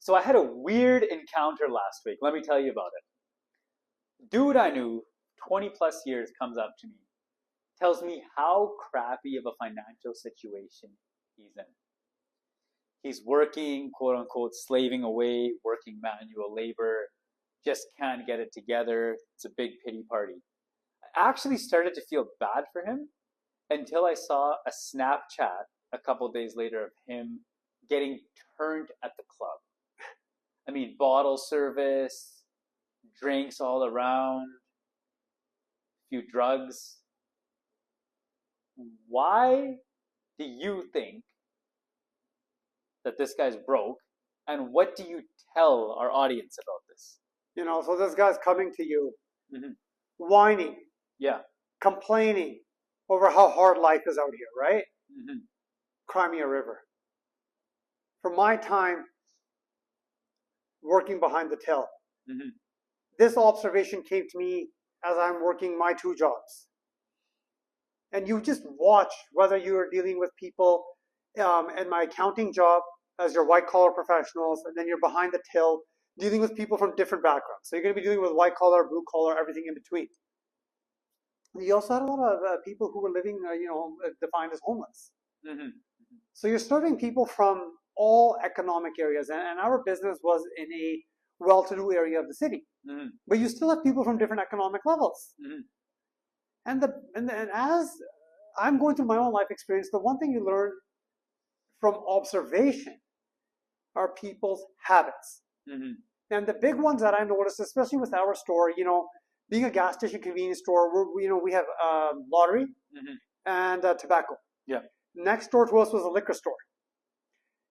So I had a weird encounter last week. Let me tell you about it. Dude I knew 20 plus years comes up to me, tells me how crappy of a financial situation he's in. He's working, quote unquote, slaving away, working manual labor, just can't get it together. It's a big pity party. I actually started to feel bad for him until I saw a Snapchat a couple days later of him getting turned at the club. I mean, bottle service, drinks all around, a few drugs. Why do you think that this guy's broke? And what do you tell our audience about this? So this guy's coming to you, Mm-hmm. whining, Yeah. complaining over how hard life is out here, right? Mm-hmm. Cry me a river. From my time working behind the till, Mm-hmm. this observation came to me as I'm working my two jobs. And you just watch whether you are dealing with people in my accounting job as your white collar professionals, and then you're behind the till dealing with people from different backgrounds. So you're going to be dealing with white collar, blue collar, everything in between. You also had a lot of people who were living, defined as homeless. Mm-hmm. So you're serving people from all economic areas, and our business was in a well-to-do area of the city. Mm-hmm. But you still have people from different economic levels. Mm-hmm. And as I'm going through my own life experience, the one thing you learn from observation are people's habits. Mm-hmm. And the big ones that I noticed, especially with our store, being a gas station convenience store, we have lottery Mm-hmm. and tobacco. Yeah. Next door to us was a liquor store.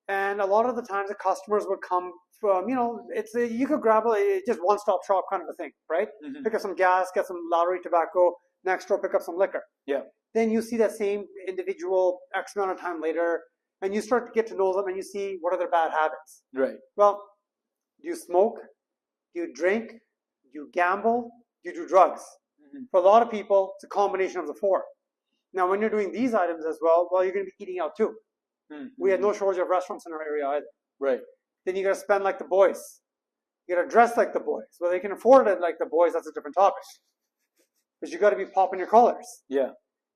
And a lot of the times the customers would come from, you could grab just one-stop shop kind of a thing, right? Mm-hmm. Pick up some gas, get some lottery tobacco, next door pick up some liquor. Yeah. Then you see that same individual X amount of time later, and you start to get to know them and you see what are their bad habits. Right. Well, do you smoke? Do you drink? Do you gamble? Do you do drugs? Mm-hmm. For a lot of people, it's a combination of the four. Now, when you're doing these items as well, you're going to be eating out too. Mm-hmm. We had no shortage of restaurants in our area either. Right. Then you got to spend like the boys. You got to dress like the boys. Whether they can afford it like the boys, that's a different topic. But you got to be popping your collars. Yeah.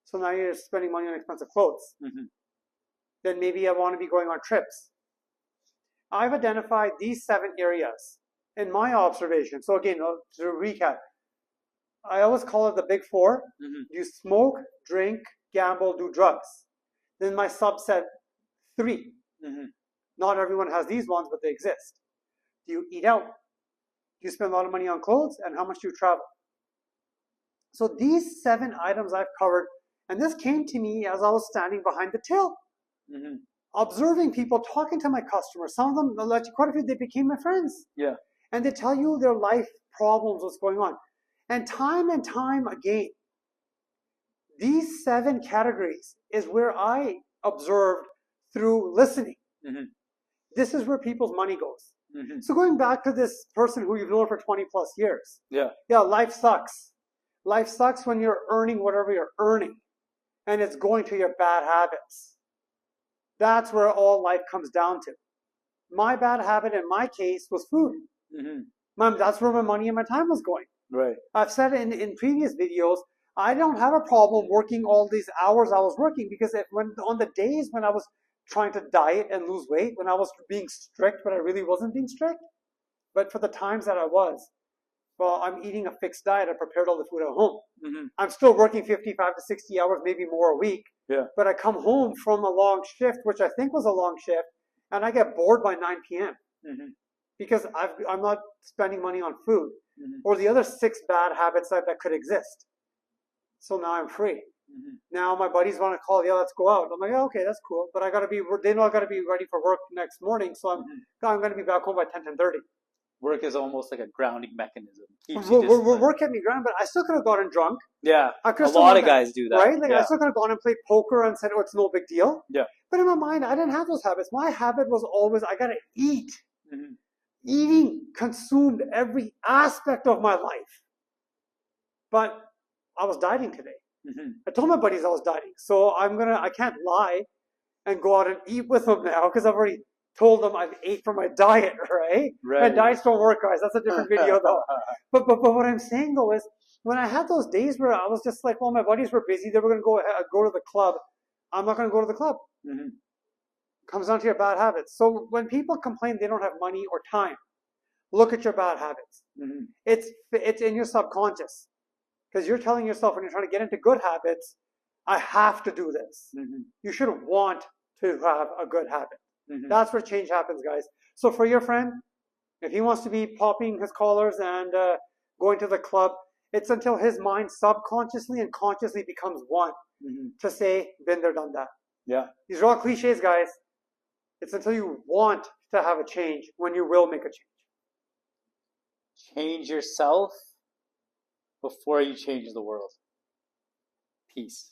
So now you're spending money on expensive clothes. Mm-hmm. Then maybe I want to be going on trips. I've identified these 7 areas in my observation. So again, to recap, I always call it the big 4. Mm-hmm. You smoke, drink, gamble, do drugs. Then my subset 3. Mm-hmm. Not everyone has these ones, but they exist. Do you eat out? Do you spend a lot of money on clothes? And how much do you travel? So these 7 items I've covered, and this came to me as I was standing behind the till. Mm-hmm. Observing people, talking to my customers. Some of them, quite a few, they became my friends. Yeah. And they tell you their life problems, what's going on. And time again, these 7 categories is where I observed through listening. Mm-hmm. This is where people's money goes. Mm-hmm. So going back to this person who you've known for 20 plus years. Yeah. Yeah, life sucks. Life sucks when you're earning whatever you're earning and it's going to your bad habits. That's where all life comes down to. My bad habit in my case was food. Mm-hmm. That's where my money and my time was going. Right. I've said in previous videos, I don't have a problem working all these hours I was working because on the days when I was trying to diet and lose weight, when I was being strict, but I really wasn't being strict. But for the times that I was, I'm eating a fixed diet. I prepared all the food at home. Mm-hmm. I'm still working 55 to 60 hours, maybe more a week. Yeah. But I come home from a long shift, which I think was a long shift, and I get bored by 9 p.m. Mm-hmm. because I'm not spending money on food Mm-hmm. or the other 6 bad habits that could exist. So now I'm free. Mm-hmm. Now my buddies want to call, yeah, let's go out. I'm like, oh, okay, that's cool. But they know I got to be ready for work next morning. So I'm going to be back home by 10:30. Work is almost like a grounding mechanism. Keeps you Work kept me grounded, but I still could have gotten drunk. Yeah, I a lot of guys do that. Right? Like yeah. I still could have gone and played poker and said, oh, it's no big deal. Yeah. But in my mind, I didn't have those habits. My habit was always, I got to eat. Mm-hmm. Eating consumed every aspect of my life. But I was dieting today. Mm-hmm. I told my buddies I was dieting. So I can't lie and go out and eat with them now because I've already told them I've ate for my diet, right? Right. And diets don't work, guys. That's a different video, though. But what I'm saying, though, is when I had those days where I was just like, well, my buddies were busy. They were going to go to the club. I'm not going to go to the club. Mm-hmm. Comes down to your bad habits. So when people complain they don't have money or time, look at your bad habits. Mm-hmm. It's in your subconscious, because you're telling yourself when you're trying to get into good habits, I have to do this. Mm-hmm. You should want to have a good habit. Mm-hmm. That's where change happens, guys. So for your friend, if he wants to be popping his collars and going to the club, it's until his mind subconsciously and consciously becomes one to say, been there, done that. Yeah. These are all cliches, guys. It's until you want to have a change when you will make a change. Change yourself before you change the world. Peace.